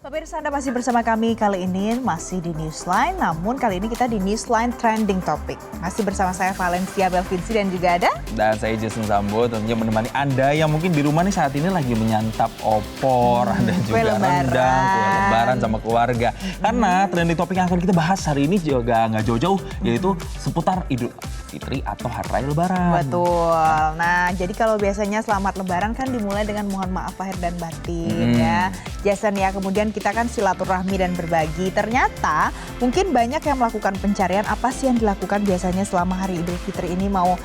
Pemirsa, Anda masih bersama kami kali ini masih di Newsline, namun kali ini kita di Newsline Trending Topic. Masih bersama saya Valencia Belvinci dan juga ada. Dan saya Jason Sambo tentunya menemani Anda yang mungkin di rumah nih saat ini lagi menyantap opor dan juga rendang, kue lebaran sama keluarga. Karena trending topik yang akan kita bahas hari ini juga nggak jauh-jauh, yaitu seputar Idul Fitri atau Hari Raya Lebaran. Betul. Nah, jadi kalau biasanya selamat Lebaran kan dimulai dengan mohon maaf lahir dan batin ya. Jason ya, kemudian kita kan silaturahmi dan berbagi. Ternyata mungkin banyak yang melakukan pencarian apa sih yang dilakukan biasanya selama hari Idul Fitri ini, mau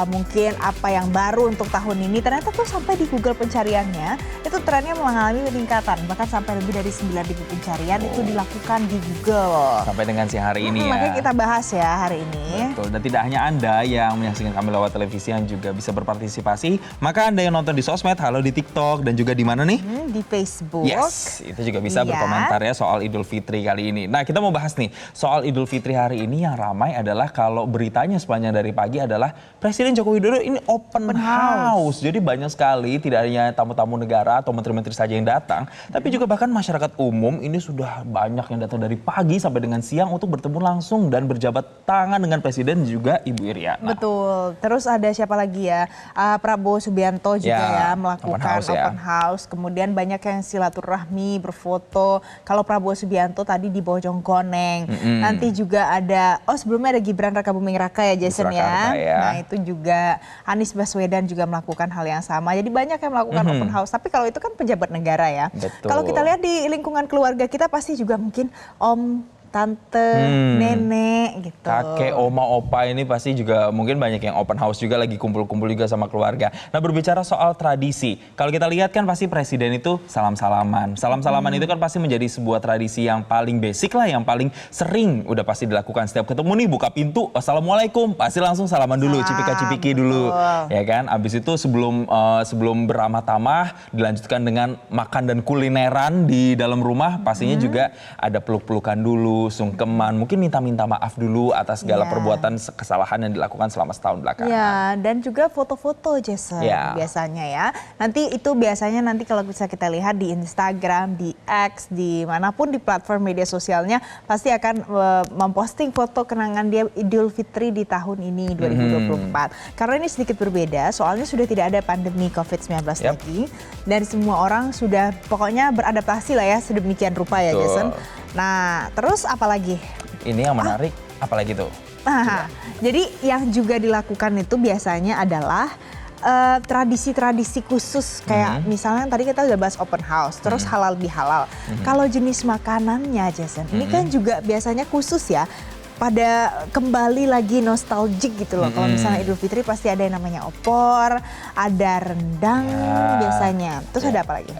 mungkin apa yang baru untuk tahun ini. Ternyata tuh sampai di Google pencariannya itu trennya mengalami peningkatan, bahkan sampai lebih dari 9.000 pencarian itu dilakukan di Google. Sampai dengan siang hari ini ya. Makanya kita bahas ya hari ini. Betul, dan tidak hanya Anda yang menyaksikan kami lewat televisi yang juga bisa berpartisipasi, maka Anda yang nonton di sosmed, halo di TikTok dan juga di mana nih? Di Facebook. Yes, itu juga bisa berkomentar ya soal Idul Fitri kali ini. Nah, kita mau bahas nih soal Idul Fitri hari ini. Yang ramai adalah kalau beritanya sepanjang dari pagi adalah Presiden Joko Widodo ini open house. Jadi banyak sekali, tidak hanya tamu-tamu negara atau menteri-menteri saja yang datang, tapi juga bahkan masyarakat umum ini sudah banyak yang datang dari pagi sampai dengan siang untuk bertemu langsung dan berjabat tangan dengan Presiden juga Ibu Iriana. Betul. Terus ada siapa lagi ya? Prabowo Subianto juga ya melakukan open house. Kemudian banyak yang silaturahmi, berfoto. Kalau Prabowo Subianto tadi di Bojongkoneng. Nanti juga ada, sebelumnya ada Gibran Rakabuming Raka ya Jason ya. Nah itu juga Anies Baswedan juga melakukan hal yang sama. Jadi banyak yang melakukan open house. Tapi kalau itu kan pejabat negara ya. Kalau kita lihat di lingkungan keluarga kita pasti juga mungkin om, tante, nenek gitu. Kakek, oma, opa ini pasti juga mungkin banyak yang open house juga, lagi kumpul-kumpul juga sama keluarga. Nah, berbicara soal tradisi, kalau kita lihat kan pasti presiden itu salam-salaman. Salam-salaman itu kan pasti menjadi sebuah tradisi yang paling basic lah, yang paling sering udah pasti dilakukan. Setiap ketemu nih buka pintu, assalamualaikum, pasti langsung salaman dulu, cipika-cipiki dulu. Ya kan, abis itu sebelum beramah tamah dilanjutkan dengan makan dan kulineran di dalam rumah, pastinya juga ada peluk-pelukan dulu, sungkeman, mungkin minta-minta maaf dulu atas segala perbuatan kesalahan yang dilakukan selama setahun belakangan. Ya, dan juga foto-foto Jason biasanya ya. Nanti itu biasanya kalau bisa kita lihat di Instagram, di X, di manapun di platform media sosialnya pasti akan memposting foto kenangan dia Idul Fitri di tahun ini 2024. Karena ini sedikit berbeda, soalnya sudah tidak ada pandemi COVID-19 lagi dan semua orang sudah pokoknya beradaptasi lah ya sedemikian rupa ya Jason. Nah, terus apa lagi? Ini yang menarik, apalagi tuh? Jadi yang juga dilakukan itu biasanya adalah tradisi-tradisi khusus kayak misalnya tadi kita udah bahas open house, terus halal bihalal. Kalau jenis makanannya Jason, ini kan juga biasanya khusus ya. Pada kembali lagi nostalgic gitu loh. Kalau misalnya Idul Fitri pasti ada yang namanya opor, ada rendang biasanya. Terus ada apa lagi?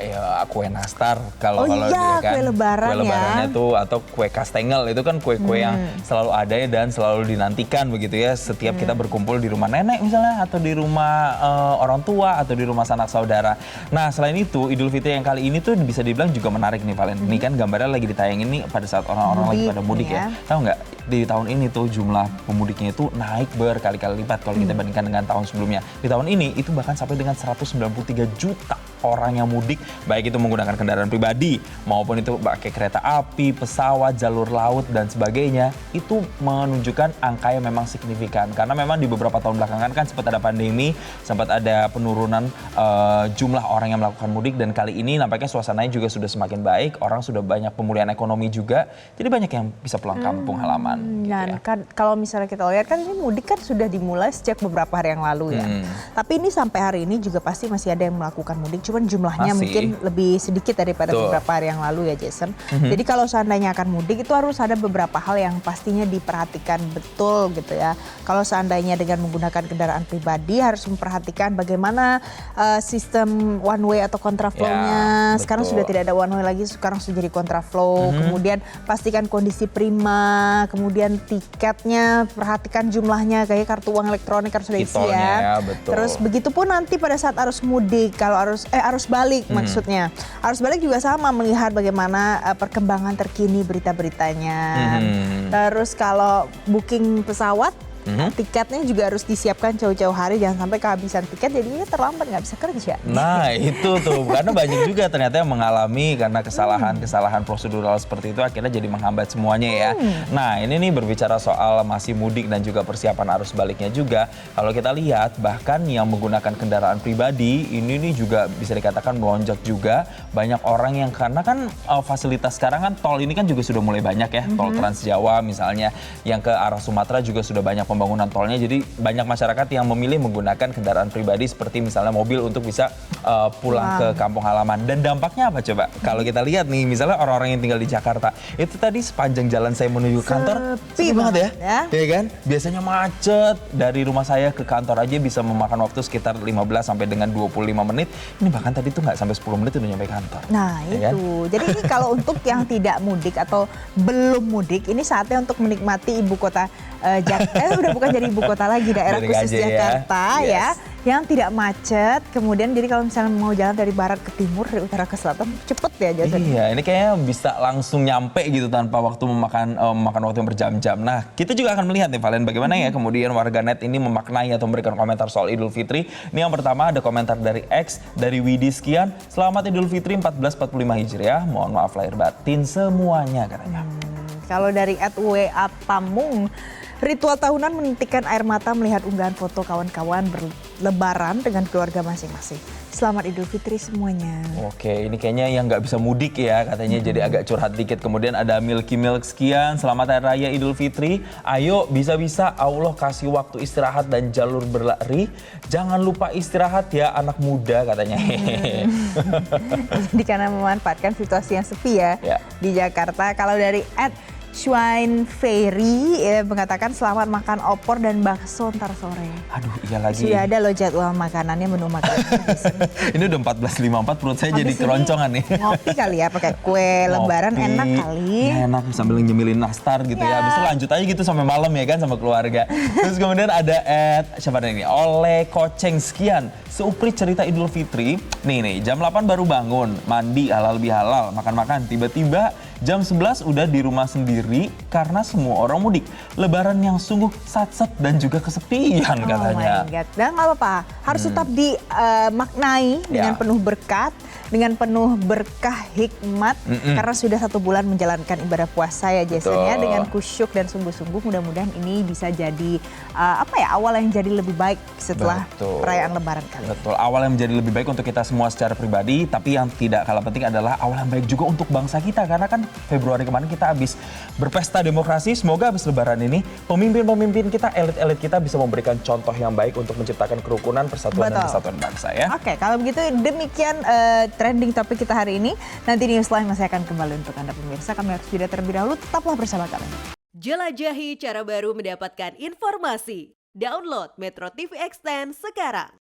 Kue nastar kalau kan, kue lebaran kue lebarannya tuh, atau kue kastengel itu kan kue-kue yang selalu ada dan selalu dinantikan begitu ya. Setiap kita berkumpul di rumah nenek misalnya, atau di rumah orang tua, atau di rumah sanak saudara. Nah, selain itu Idul Fitri yang kali ini tuh bisa dibilang juga menarik nih Valen. Ini kan gambarnya lagi ditayangin nih pada saat orang-orang lagi pada mudik ya. Tahu nggak? Di tahun ini tuh jumlah pemudiknya itu naik berkali-kali lipat kalau kita bandingkan dengan tahun sebelumnya. Di tahun ini itu bahkan sampai dengan 193 juta orang yang mudik, baik itu menggunakan kendaraan pribadi maupun itu pakai kereta api, pesawat, jalur laut dan sebagainya. Itu menunjukkan angka yang memang signifikan karena memang di beberapa tahun belakangan kan sempat ada pandemi, sempat ada penurunan jumlah orang yang melakukan mudik, dan kali ini nampaknya suasananya juga sudah semakin baik, orang sudah banyak pemulihan ekonomi juga, jadi banyak yang bisa pulang kampung halaman. Dan kan kalau misalnya kita lihat kan ini mudik kan sudah dimulai sejak beberapa hari yang lalu ya. Tapi ini sampai hari ini juga pasti masih ada yang melakukan mudik, cuman jumlahnya mungkin lebih sedikit daripada beberapa hari yang lalu ya Jason. Jadi kalau seandainya akan mudik itu harus ada beberapa hal yang pastinya diperhatikan betul gitu ya. Kalau seandainya dengan menggunakan kendaraan pribadi harus memperhatikan bagaimana sistem one way atau kontraflow-nya. Sekarang sudah tidak ada one way lagi, sekarang sudah jadi kontraflow. Kemudian pastikan kondisi prima, kemudian tiketnya perhatikan jumlahnya, kayak kartu uang elektronik harus sudah isi ya. Terus begitupun nanti pada saat arus mudik, kalau arus balik maksudnya. Arus balik juga sama, melihat bagaimana perkembangan terkini berita-beritanya. Terus kalau booking pesawat Tiketnya juga harus disiapkan jauh-jauh hari, jangan sampai kehabisan tiket jadinya terlambat nggak bisa kerja. Nah itu tuh, karena banyak juga ternyata yang mengalami karena kesalahan prosedural seperti itu akhirnya jadi menghambat semuanya ya. Nah ini nih berbicara soal masih mudik dan juga persiapan arus baliknya juga. Kalau kita lihat bahkan yang menggunakan kendaraan pribadi ini nih juga bisa dikatakan melonjak juga. Banyak orang yang karena kan fasilitas sekarang kan tol ini kan juga sudah mulai banyak ya. Tol Trans Jawa misalnya yang ke arah Sumatera juga sudah banyak pembangunan tolnya. Jadi banyak masyarakat yang memilih menggunakan kendaraan pribadi seperti misalnya mobil untuk bisa pulang ke kampung halaman. Dan dampaknya apa coba? Kalau kita lihat nih misalnya orang-orang yang tinggal di Jakarta, itu tadi sepanjang jalan saya menuju kantor sepi banget ya. Ya kan? Biasanya macet, dari rumah saya ke kantor aja bisa memakan waktu sekitar 15 sampai dengan 25 menit. Ini bahkan tadi tuh nggak sampai 10 menit udah nyampe kantor. Nah ya itu, jadi ini kalau untuk yang tidak mudik atau belum mudik, ini saatnya untuk menikmati ibu kota Jakarta. Udah bukan jadi ibu kota lagi, daerah khusus Jakarta ya. Yang tidak macet, kemudian jadi kalau misalnya mau jalan dari barat ke timur, dari utara ke selatan, cepet ya jalannya. Iya, ini kayaknya bisa langsung nyampe gitu tanpa waktu memakan waktu yang berjam-jam. Nah, kita juga akan melihat nih Valen bagaimana ya kemudian warganet ini memaknai atau memberikan komentar soal Idul Fitri. Ini yang pertama ada komentar dari X, dari Widi sekian, selamat Idul Fitri 1445 Hijriah, mohon maaf lahir batin semuanya katanya. Kalau dari @wa Pamung, ritual tahunan menitikan air mata melihat unggahan foto kawan-kawan berlebaran dengan keluarga masing-masing. Selamat Idul Fitri semuanya. Oke, ini kayaknya yang nggak bisa mudik ya katanya, jadi agak curhat dikit. Kemudian ada Milky Milk sekian, selamat Hari Raya Idul Fitri. Ayo bisa-bisa Allah kasih waktu istirahat dan jalur berlari. Jangan lupa istirahat ya anak muda katanya. Jadi karena memanfaatkan situasi yang sepi ya di Jakarta. Kalau dari Swine Fairy mengatakan selamat makan opor dan bakso ntar sore. Aduh iya lagi. Sudah ada loh jadwal makanannya, menu makanan. Ini udah 14.54, perut saya jadi keroncongan nih. Ngopi kali ya, pakai kue lebaran enak kali. Ya, enak sambil nyemilin nastar gitu ya. Habis itu lanjut aja gitu sampai malam ya kan sama keluarga. Terus kemudian ada siapa ini? Oleh Koceng sekian. Seuprit cerita Idul Fitri. Nih jam 8 baru bangun, mandi halal bihalal, makan-makan. Tiba-tiba jam 11 udah di rumah sendiri karena semua orang mudik. Lebaran yang sungguh satset dan juga kesepian katanya. Oh my God. Dan nggak apa-apa, harus tetap dimaknai dengan penuh berkat, dengan penuh berkah hikmat. Karena sudah 1 bulan menjalankan ibadah puasa ya Jason ya, dengan kusyuk dan sungguh-sungguh. Mudah-mudahan ini bisa jadi awal yang jadi lebih baik setelah perayaan lebaran kali. Betul, awal yang menjadi lebih baik untuk kita semua secara pribadi, tapi yang tidak kalah penting adalah awal yang baik juga untuk bangsa kita. Karena kan Februari kemarin kita habis berpesta demokrasi, semoga habis lebaran ini pemimpin-pemimpin kita, elit-elit kita bisa memberikan contoh yang baik untuk menciptakan kerukunan, persatuan dan kesatuan bangsa ya. Oke, kalau begitu demikian trending topik kita hari ini. Nanti di Newsline masih akan kembali untuk Anda pemirsa. Kami harus jeda terlebih dahulu, tetaplah bersama kami. Jelajahi cara baru mendapatkan informasi. Download Metro TV Extend sekarang.